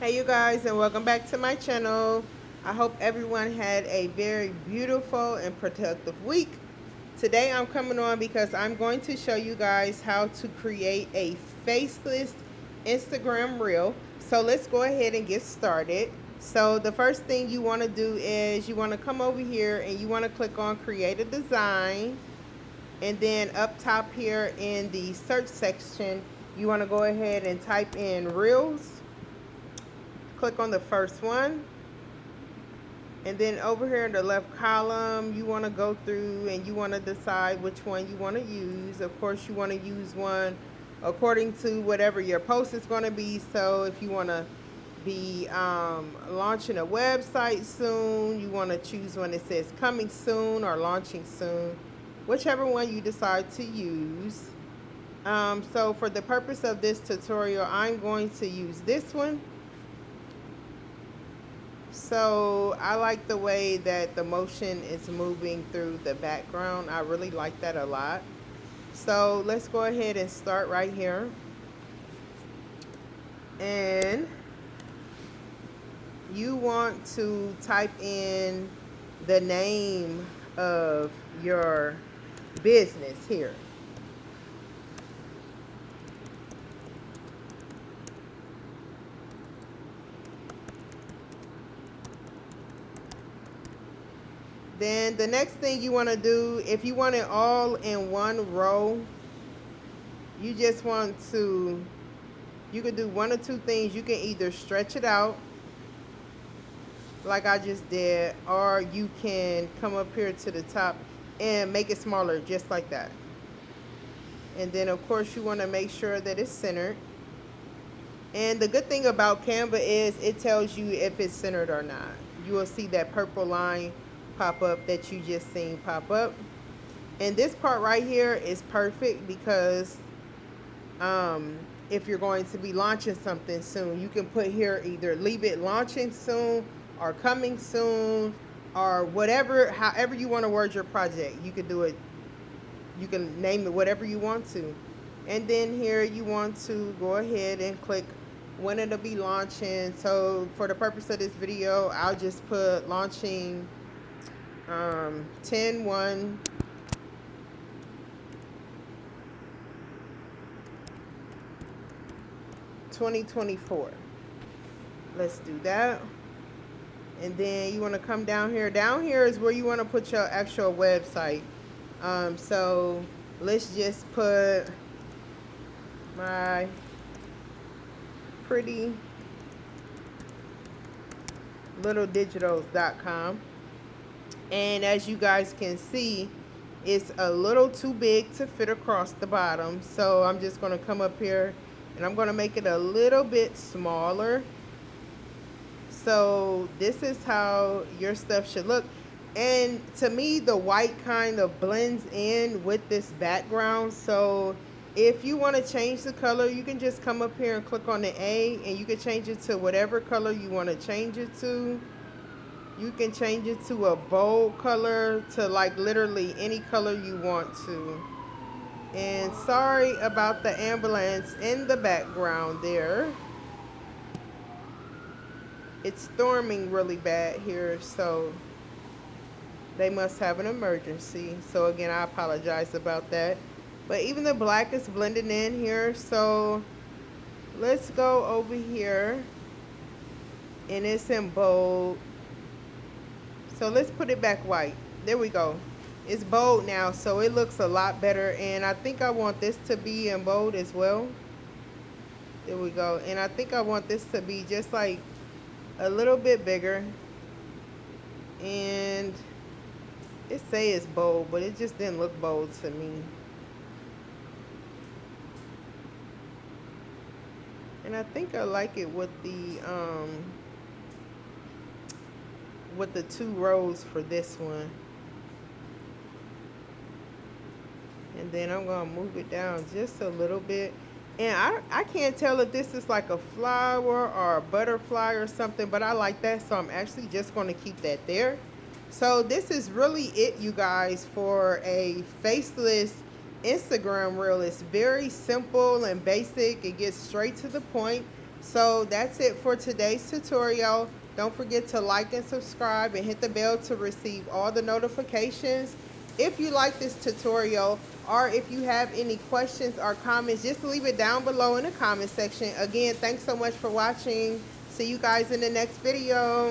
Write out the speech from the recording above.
Hey you guys, and welcome back to my channel. I hope everyone had a very beautiful and productive week. Today I'm coming on because I'm going to show you guys how to create a faceless Instagram reel. So let's go ahead and get started. So the first thing you want to do is you want to come over here and you want to click on create a design, and then up top here in the search section you want to go ahead and type in reels. Click on the first one, and then over here in the left column you want to go through and you want to decide which one you want to use. Of course you want to use one according to whatever your post is going to be. So if you want to be launching a website soon, you want to choose one that says coming soon or launching soon, whichever one you decide to use. So for the purpose of this tutorial I'm going to use this one. So I like the way that the motion is moving through the background. I really like that a lot. So let's go ahead and start right here. And you want to type in the name of your business here. Then the next thing you want to do, if you want it all in one row, you just want to, you can do one or two things. You can either stretch it out like I just did, or you can come up here to the top and make it smaller just like that. And then of course you want to make sure that it's centered. And the good thing about Canva is it tells you if it's centered or not. You will see that purple line pop up that you just seen pop up. And this part right here is perfect because if you're going to be launching something soon, you can put here either leave it launching soon or coming soon or whatever, however you want to word your project. You can do it, you can name it whatever you want to. And then here you want to go ahead and click when it'll be launching. So for the purpose of this video I'll just put launching 10/1 2024. Let's do that. And then you want to come down here. Down here is where you want to put your actual website. So let's just put my pretty little digitals.com. And as you guys can see, it's a little too big to fit across the bottom. So I'm just going to come up here and I'm going to make it a little bit smaller. So this is how your stuff should look. And to me, the white kind of blends in with this background. So if you want to change the color, you can just come up here and click on the A, and you can change it to whatever color you want to change it to. You can change it to a bold color, to like literally any color you want to. And sorry about the ambulance in the background there. It's storming really bad here, so they must have an emergency. So again, I apologize about that. But even the black is blending in here. So let's go over here, and it's in bold. So let's put it back white. There we go. It's bold now, so it looks a lot better. And I think I want this to be in bold as well. There we go. And I think I want this to be just like a little bit bigger. And it say it's bold, but it just didn't look bold to me. And I think I like it with the 2 rows for this one. And then I'm gonna move it down just a little bit. And I can't tell if this is like a flower or a butterfly or something, but I like that, so I'm actually just gonna keep that there. So this is really it, you guys, for a faceless Instagram reel. It's very simple and basic. It gets straight to the point. So that's it for today's tutorial. Don't forget to like and subscribe and hit the bell to receive all the notifications. If you like this tutorial, or if you have any questions or comments, just leave it down below in the comment section. Again, thanks so much for watching. See you guys in the next video.